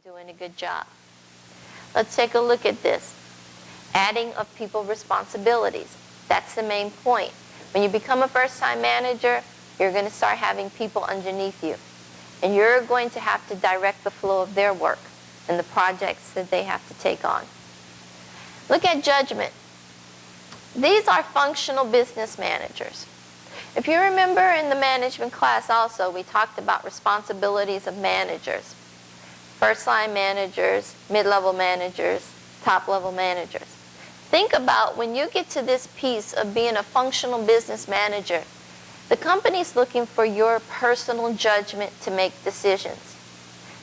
doing a good job. Let's take a look at this. Adding of people responsibilities. That's the main point. When you become a first-time manager, you're going to start having people underneath you. And you're going to have to direct the flow of their work and the projects that they have to take on. Look at judgment. These are functional business managers. If you remember in the management class also, we talked about responsibilities of managers. First-line managers, mid-level managers, top-level managers. Think about when you get to this piece of being a functional business manager, the company's looking for your personal judgment to make decisions.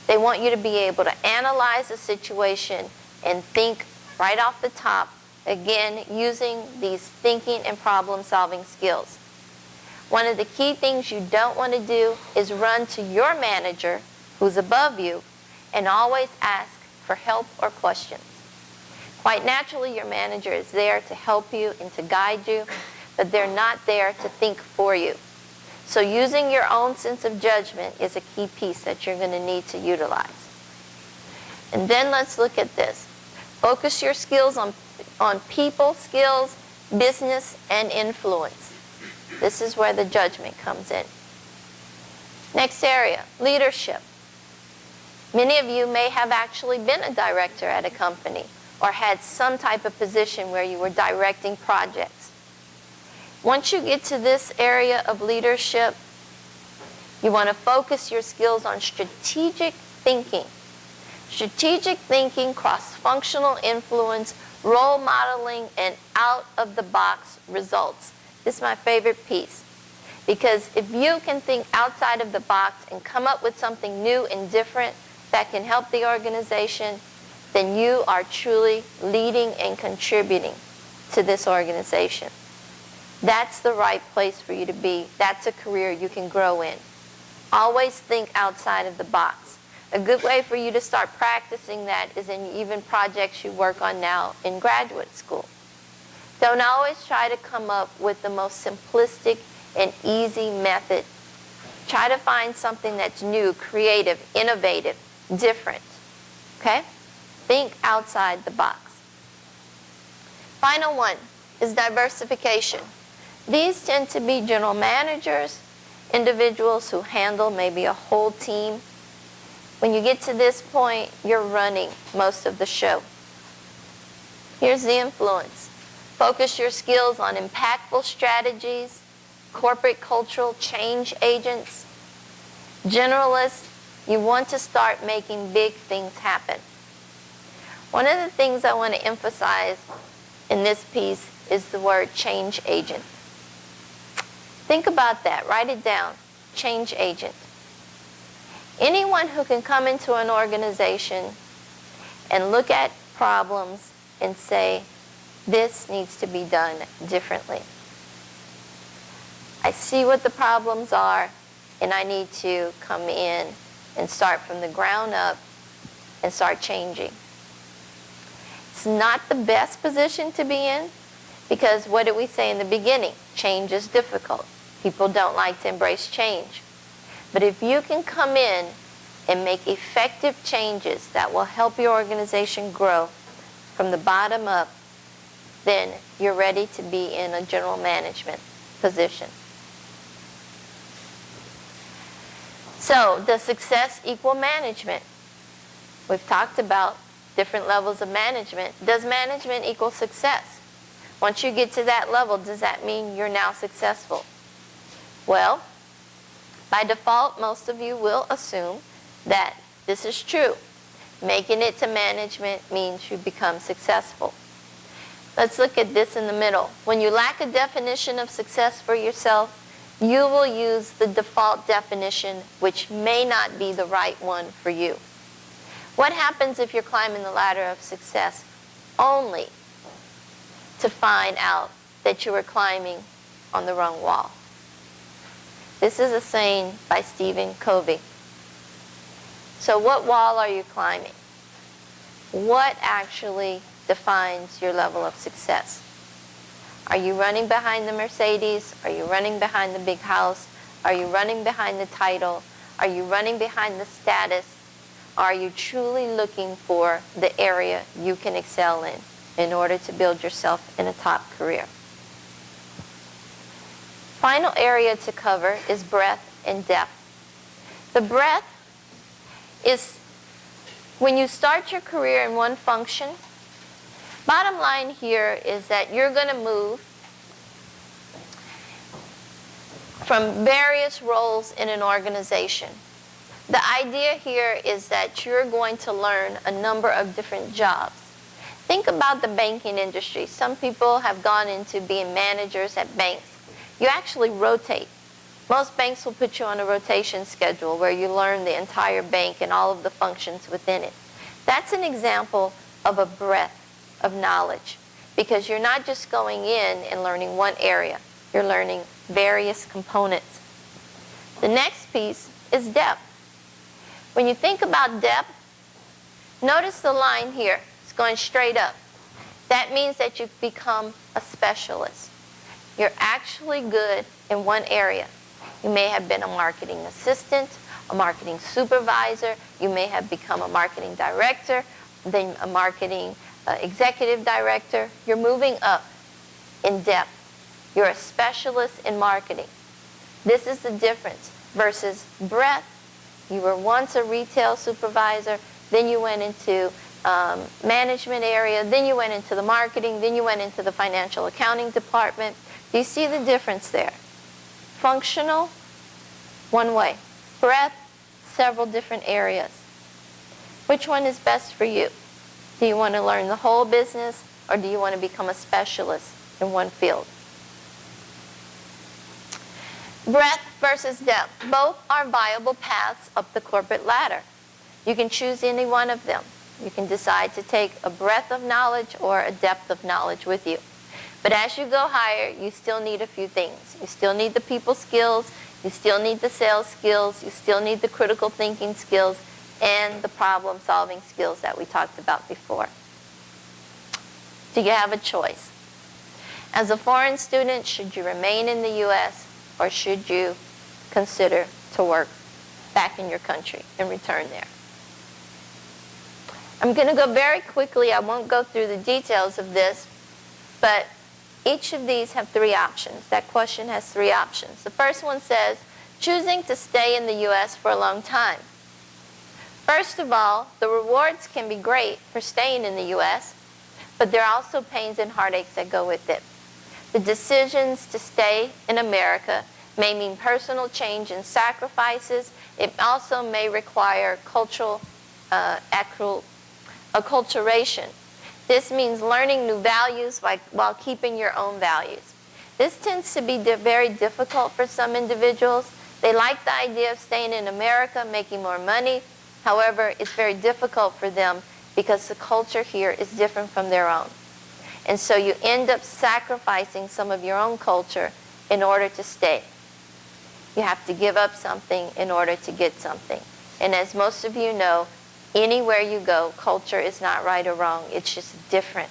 They want you to be able to analyze a situation and think right off the top, again, using these thinking and problem-solving skills. One of the key things you don't want to do is run to your manager, who's above you, and always ask for help or questions. Quite naturally, your manager is there to help you and to guide you, but they're not there to think for you. So using your own sense of judgment is a key piece that you're going to need to utilize. And then let's look at this. Focus your skills on people skills, business, and influence. This is where the judgment comes in. Next area, leadership. Many of you may have actually been a director at a company or had some type of position where you were directing projects. Once you get to this area of leadership, you want to focus your skills on strategic thinking. Strategic thinking, cross-functional influence, role modeling, and out-of-the-box results. This is my favorite piece. Because if you can think outside of the box and come up with something new and different that can help the organization, then you are truly leading and contributing to this organization. That's the right place for you to be. That's a career you can grow in. Always think outside of the box. A good way for you to start practicing that is in even projects you work on now in graduate school. Don't always try to come up with the most simplistic and easy method. Try to find something that's new, creative, innovative, different. Okay? Think outside the box. Final one is diversification. These tend to be general managers, individuals who handle maybe a whole team. When you get to this point, you're running most of the show. Here's the influence. Focus your skills on impactful strategies, corporate cultural change agents. Generalists, you want to start making big things happen. One of the things I want to emphasize in this piece is the word change agent. Think about that. Write it down. Change agent. Anyone who can come into an organization and look at problems and say, this needs to be done differently. I see what the problems are, and I need to come in and start from the ground up and start changing. It's not the best position to be in, because what did we say in the beginning? Change is difficult. People don't like to embrace change. But if you can come in and make effective changes that will help your organization grow from the bottom up, then you're ready to be in a general management position. So, does success equal management? We've talked about different levels of management. Does management equal success? Once you get to that level, does that mean you're now successful? Well, by default, most of you will assume that this is true. Making it to management means you become successful. Let's look at this in the middle. When you lack a definition of success for yourself, you will use the default definition, which may not be the right one for you. What happens if you're climbing the ladder of success only to find out that you were climbing on the wrong wall? This is a saying by Stephen Covey. So what wall are you climbing? What actually defines your level of success? Are you running behind the Mercedes? Are you running behind the big house? Are you running behind the title? Are you running behind the status? Are you truly looking for the area you can excel in order to build yourself in a top career? Final area to cover is breadth and depth. The breadth is when you start your career in one function. Bottom line here is that you're going to move from various roles in an organization. The idea here is that you're going to learn a number of different jobs. Think about the banking industry. Some people have gone into being managers at banks. You actually rotate. Most banks will put you on a rotation schedule where you learn the entire bank and all of the functions within it. That's an example of a breadth of knowledge, because you're not just going in and learning one area. You're learning various components. The next piece is depth. When you think about depth, notice the line here. It's going straight up. That means that you've become a specialist. You're actually good in one area. You may have been a marketing assistant, a marketing supervisor. You may have become a marketing director, then a marketing executive director. You're moving up in depth. You're a specialist in marketing. This is the difference versus breadth. You were once a retail supervisor, then you went into management area, then you went into the marketing, then you went into the financial accounting department. Do you see the difference there? Functional, one way. Breadth, several different areas. Which one is best for you? Do you want to learn the whole business, or do you want to become a specialist in one field? Breadth versus depth. Both are viable paths up the corporate ladder. You can choose any one of them. You can decide to take a breadth of knowledge or a depth of knowledge with you. But as you go higher, you still need a few things. You still need the people skills, you still need the sales skills, you still need the critical thinking skills, and the problem-solving skills that we talked about before. Do you have a choice? As a foreign student, should you remain in the U.S., or should you consider to work back in your country and return there? I'm going to go very quickly. I won't go through the details of this, but each of these have three options. That question has three options. The first one says, choosing to stay in the U.S. for a long time. First of all, the rewards can be great for staying in the U.S., but there are also pains and heartaches that go with it. The decisions to stay in America may mean personal change and sacrifices. It also may require cultural acculturation. This means learning new values while keeping your own values. This tends to be very difficult for some individuals. They like the idea of staying in America, making more money. However, it's very difficult for them because the culture here is different from their own. And so you end up sacrificing some of your own culture in order to stay. You have to give up something in order to get something. And as most of you know, anywhere you go, culture is not right or wrong. It's just different.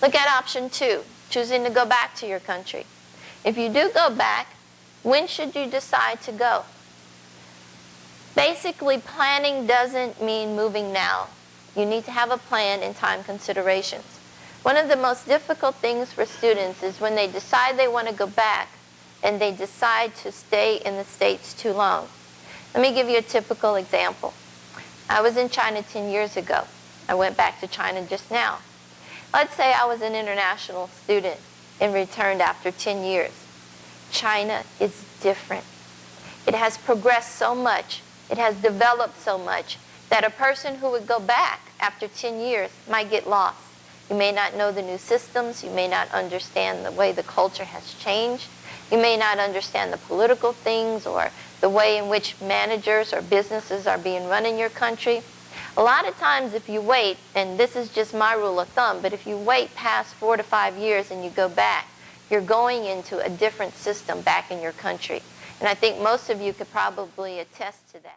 Look at option 2, choosing to go back to your country. If you do go back, when should you decide to go? Basically, planning doesn't mean moving now. You need to have a plan and time considerations. One of the most difficult things for students is when they decide they want to go back and they decide to stay in the States too long. Let me give you a typical example. I was in China 10 years ago. I went back to China just now. Let's say I was an international student and returned after 10 years. China is different. It has progressed so much, it has developed so much, that a person who would go back after 10 years might get lost. You may not know the new systems. You may not understand the way the culture has changed. You may not understand the political things or the way in which managers or businesses are being run in your country. A lot of times if you wait, and this is just my rule of thumb, but if you wait past 4 to 5 years and you go back, you're going into a different system back in your country. And I think most of you could probably attest to that.